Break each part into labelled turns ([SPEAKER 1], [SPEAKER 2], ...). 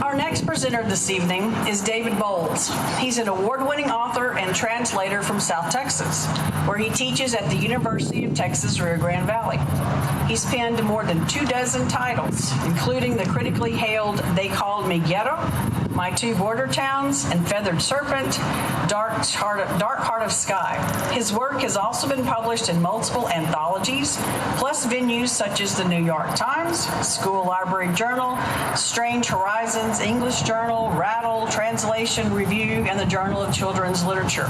[SPEAKER 1] Our next presenter this evening is David Bowles. He's an award-winning author and translator from South Texas, where he teaches at the University of Texas, Rio Grande Valley. He's penned more than 24 titles, including the critically hailed They Called Me Ghetto, My Two Border Towns, and Feathered Serpent, Dark Heart of Sky. His work has also been published in multiple anthologies, plus venues such as the New York Times, School Library Journal, Strange Horizons, English Journal, Rattle, Translation Review, and the Journal of Children's Literature.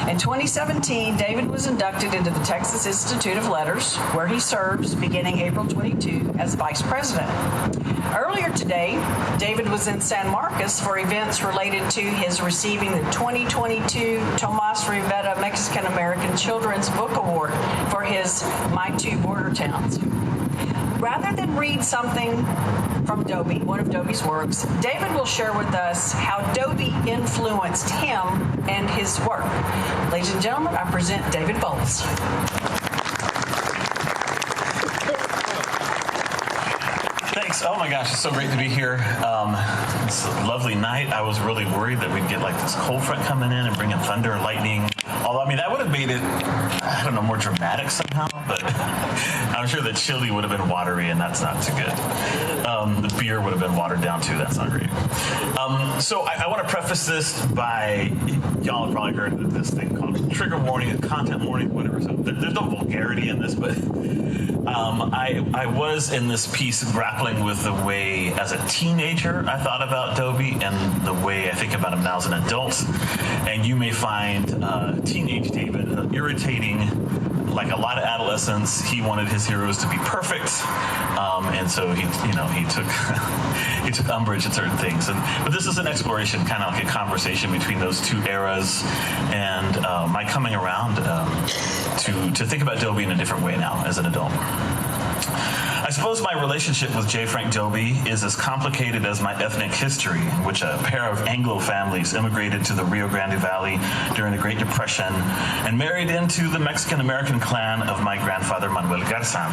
[SPEAKER 1] In 2017, David was inducted into the Texas Institute of Letters, where he serves beginning April 22 as Vice President. Earlier today, David was in San Marcos for events related to his receiving the 2022 Tomas Rivera Mexican American Children's Book Award for his My Two Border Towns. Rather than read something from Dobie, one of Dobie's works, David will share with us how Dobie influenced him and his work. Ladies and gentlemen, I present David Bowles.
[SPEAKER 2] Thanks. Oh my gosh, it's so great to be here. It's a lovely night. I was really worried that we'd get like this cold front coming in and bringing thunder and lightning. Although, I mean, that would have made it, I don't know, more dramatic somehow, but I'm sure the chili would have been watery, and that's not too good. The beer would have been watered down too. That's not great. So I want to preface this by, y'all have probably heard of this thing called trigger warning, content warning, whatever. So there's no vulgarity in this, but I was in this piece grappling with the way, as a teenager, I thought about Dobie and the way I think about him now as an adult. And you may find teenage David irritating. Like a lot of adolescents, he wanted his heroes to be perfect, and so he took he took umbrage at certain things. But this is an exploration, kind of like a conversation between those two eras, and my coming around to think about Dobie in a different way now as an adult. I suppose my relationship with J. Frank Dobie is as complicated as my ethnic history, in which a pair of Anglo families immigrated to the Rio Grande Valley during the Great Depression and married into the Mexican-American clan of my grandfather, Manuel Garzan.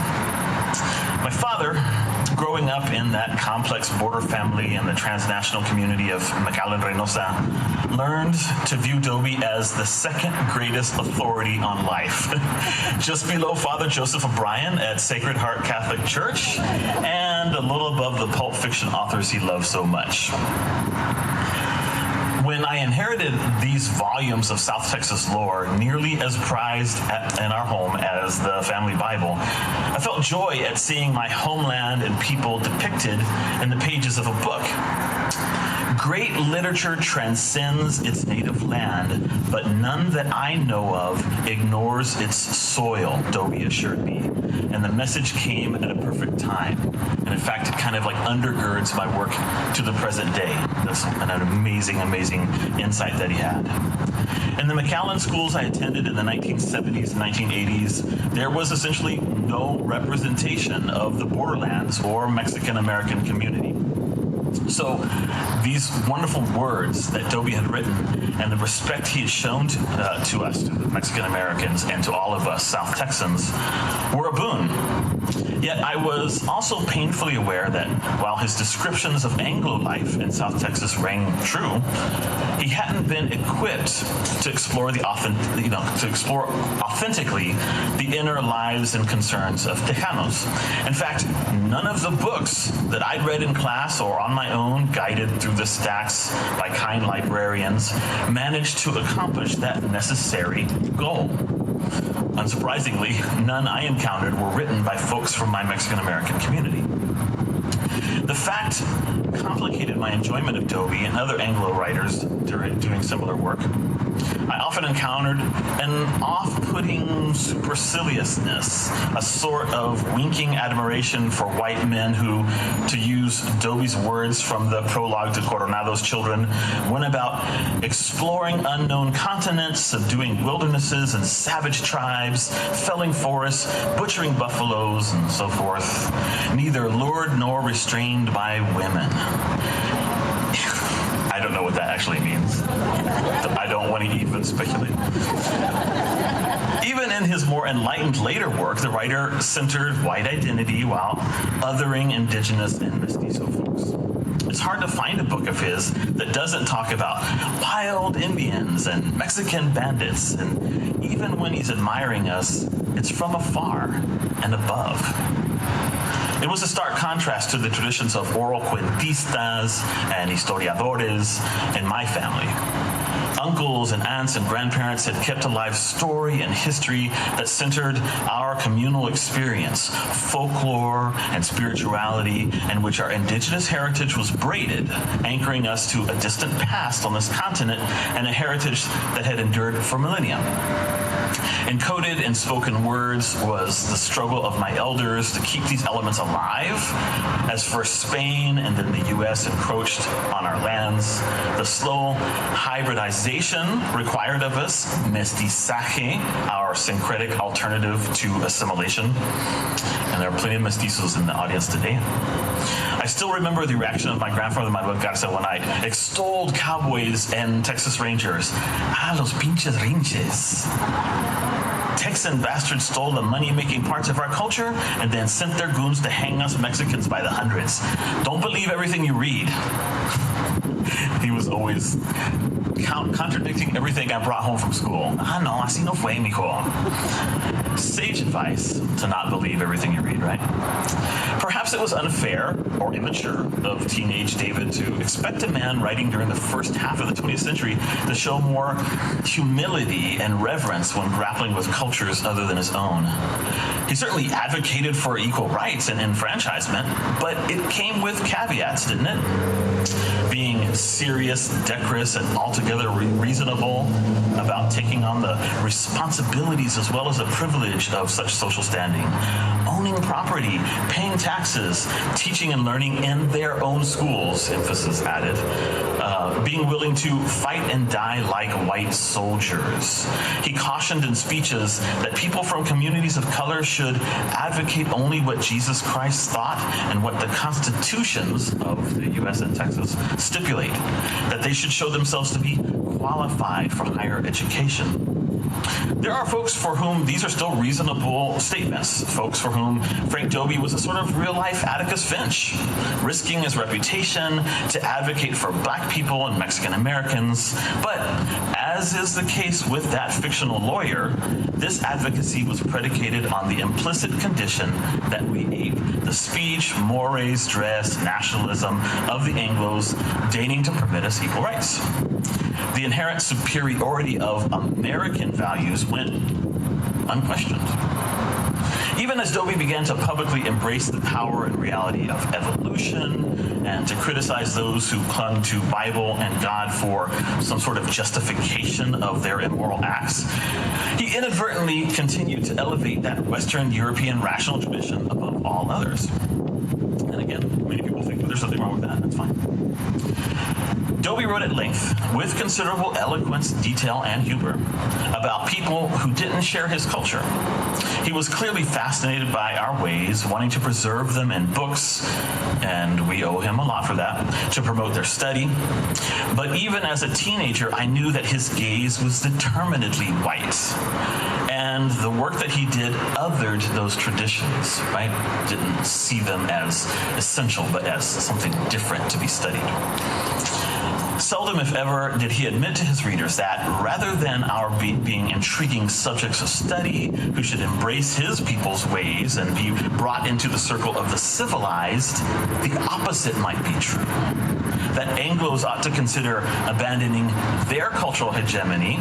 [SPEAKER 2] My father, growing up in that complex border family in the transnational community of McAllen Reynosa, learned to view Dobie as the second greatest authority on life, just below Father Joseph O'Brien at Sacred Heart Catholic Church, and a little above the pulp fiction authors he loved so much. When I inherited these volumes of South Texas lore, nearly as prized in our home as the family Bible, I felt joy at seeing my homeland and people depicted in the pages of a book. Great literature transcends its native land, but none that I know of ignores its soil, Dobie assured me. And the message came at a perfect time. And in fact, it kind of like undergirds my work to the present day. That's an amazing, amazing insight that he had. In the McAllen schools I attended in the 1970s and 1980s, there was essentially no representation of the borderlands or Mexican-American community. So these wonderful words that Dobie had written and the respect he had shown to us, to the Mexican Americans, and to all of us South Texans, were a boon. Yet I was also painfully aware that while his descriptions of Anglo life in South Texas rang true, he hadn't been equipped to explore authentically the inner lives and concerns of Tejanos. In fact, none of the books that I'd read in class or on my own, guided through the stacks by kind librarians, managed to accomplish that necessary goal. Unsurprisingly, none I encountered were written by folks from my Mexican-American community. The fact complicated my enjoyment of Dobie and other Anglo writers doing similar work. I often encountered an off-putting superciliousness, a sort of winking admiration for white men who, to use Dobie's words from the prologue to Coronado's Children, went about exploring unknown continents, subduing wildernesses and savage tribes, felling forests, butchering buffaloes, and so forth, neither lured nor restrained by women. I don't know what that actually means. I don't want to even speculate. Even in his more enlightened later work, the writer centered white identity while othering indigenous and mestizo folks. It's hard to find a book of his that doesn't talk about wild Indians and Mexican bandits. And even when he's admiring us, it's from afar and above. It was a stark contrast to the traditions of oral cuentistas and historiadores in my family. Uncles and aunts and grandparents had kept alive story and history that centered our communal experience, folklore and spirituality, in which our indigenous heritage was braided, anchoring us to a distant past on this continent and a heritage that had endured for millennia. Encoded in spoken words was the struggle of my elders to keep these elements alive as first Spain and then the U.S. encroached on our lands. The slow hybridization required of us, mestizaje, our syncretic alternative to assimilation. And there are plenty of mestizos in the audience today. I still remember the reaction of my grandfather, Marivel, Kaase, when I extolled cowboys and Texas Rangers. Ah, los pinches rinches. Texan bastards stole the money-making parts of our culture and then sent their goons to hang us Mexicans by the hundreds. Don't believe everything you read. He was always contradicting everything I brought home from school. Ah, no, así no fue, mijo. Sage advice to not believe everything you read, right? Perhaps it was unfair or immature of teenage David to expect a man writing during the first half of the 20th century to show more humility and reverence when grappling with cultures other than his own. He certainly advocated for equal rights and enfranchisement, but it came with caveats, didn't it? Being serious, decorous, and altogether reasonable about taking on the responsibilities as well as the privilege of such social standing. Owning property, paying taxes, teaching and learning in their own schools, emphasis added. Being willing to fight and die like white soldiers. He cautioned in speeches that people from communities of color should advocate only what Jesus Christ thought and what the constitutions of the U.S. and Texas stipulate, that they should show themselves to be qualified for higher education. There are folks for whom these are still reasonable statements, folks for whom Frank Dobie was a sort of real-life Atticus Finch, risking his reputation to advocate for black people and Mexican Americans. But as is the case with that fictional lawyer, this advocacy was predicated on the implicit condition that we ape the speech, mores, dress, nationalism of the Anglos, deigning to permit us equal rights. The inherent superiority of American values went unquestioned. Even as Dobie began to publicly embrace the power and reality of evolution and to criticize those who clung to Bible and God for some sort of justification of their immoral acts, he inadvertently continued to elevate that Western European rational tradition above all others. And again, many people think, well, there's nothing wrong with that. That's fine. Dobie wrote at length, with considerable eloquence, detail, and humor, about people who didn't share his culture. He was clearly fascinated by our ways, wanting to preserve them in books, and we owe him a lot for that, to promote their study. But even as a teenager, I knew that his gaze was determinedly white. And the work that he did othered those traditions, right? Didn't see them as essential, but as something different to be studied. Seldom, if ever, did he admit to his readers that, rather than our being intriguing subjects of study who should embrace his people's ways and be brought into the circle of the civilized, the opposite might be true. That Anglos ought to consider abandoning their cultural hegemony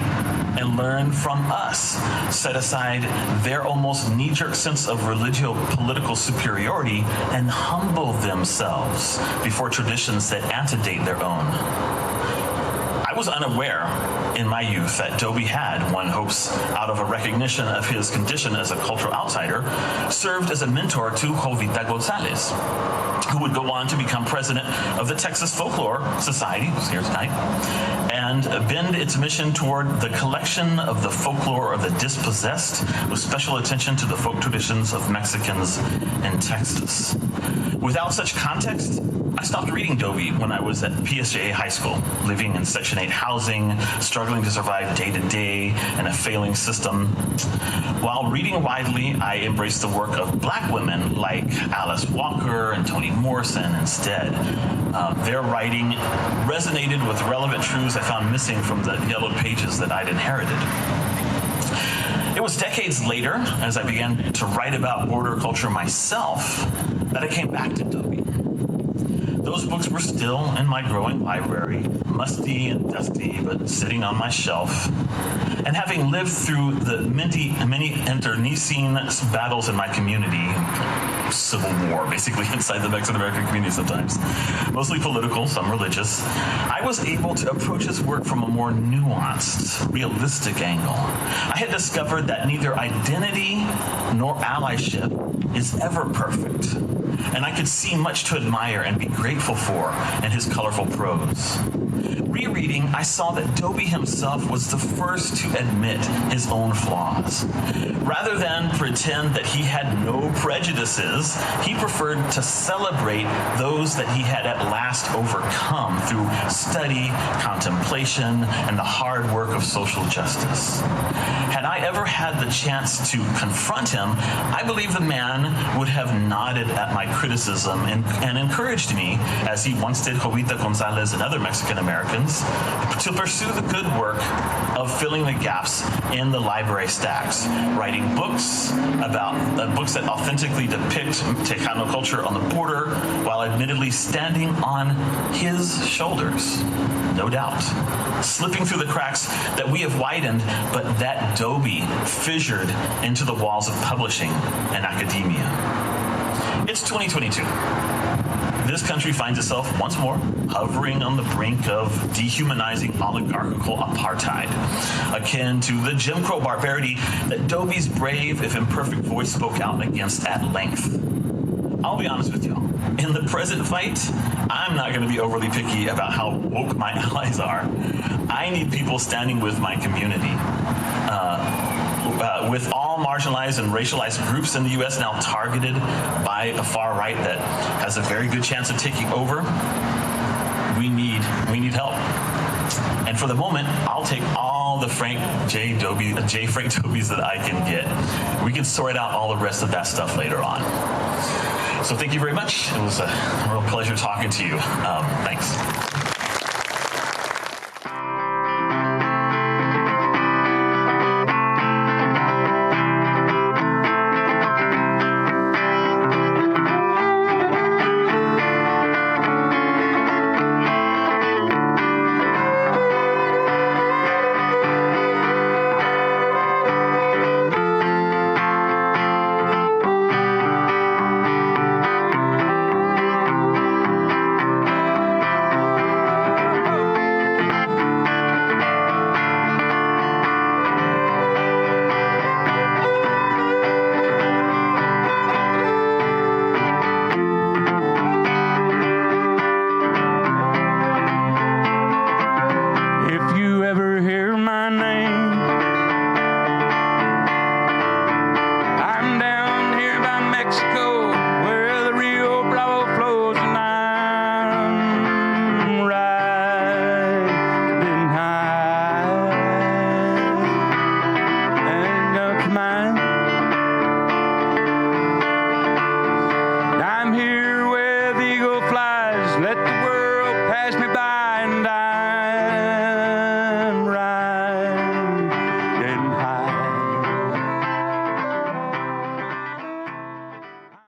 [SPEAKER 2] and learn from us, set aside their almost knee-jerk sense of religio-political superiority and humble themselves before traditions that antedate their own. I was unaware in my youth that Dobie had, one hopes, out of a recognition of his condition as a cultural outsider, served as a mentor to Jovita Gonzalez, who would go on to become president of the Texas Folklore Society, who's here tonight, and bend its mission toward the collection of the folklore of the dispossessed, with special attention to the folk traditions of Mexicans in Texas. Without such context, I stopped reading Dobie when I was at PSJA High School, living in Section 8 housing, struggling to survive day to day in a failing system. While reading widely, I embraced the work of black women like Alice Walker and Toni Morrison instead. their writing resonated with relevant truths I found missing from the yellowed pages that I'd inherited. It was decades later, as I began to write about border culture myself, that I came back to Dobie. Those books were still in my growing library, musty and dusty, but sitting on my shelf. And having lived through the many internecine battles in my community, civil war, basically, inside the Mexican-American community sometimes, mostly political, some religious, I was able to approach his work from a more nuanced, realistic angle. I had discovered that neither identity nor allyship is ever perfect, and I could see much to admire and be grateful for in his colorful prose. Rereading, I saw that Dobie himself was the first to admit his own flaws. Rather than pretend that he had no prejudices, he preferred to celebrate those that he had at last overcome through study, contemplation, and the hard work of social justice. Had I ever had the chance to confront him, I believe the man would have nodded at my criticism and encouraged me, as he once did Jovita Gonzalez and other Mexican Americans, to pursue the good work of filling the gaps in the library stacks, writing books about books that authentically depict Tejano culture on the border, while admittedly standing on his shoulders, no doubt, slipping through the cracks that we have widened, but that Dobie fissured into the walls of publishing and academia. It's 2022. This country finds itself once more hovering on the brink of dehumanizing oligarchical apartheid, akin to the Jim Crow barbarity that Dobie's brave, if imperfect, voice spoke out against at length. I'll be honest with you. In the present fight, I'm not going to be overly picky about how woke my allies are. I need people standing with my community. With all marginalized and racialized groups in the U.S. now targeted by a far right that has a very good chance of taking over, we need help. And for the moment, I'll take all the Frank Dobies that I can get. We can sort out all the rest of that stuff later on. So thank you very much. It was a real pleasure talking to you. Thanks.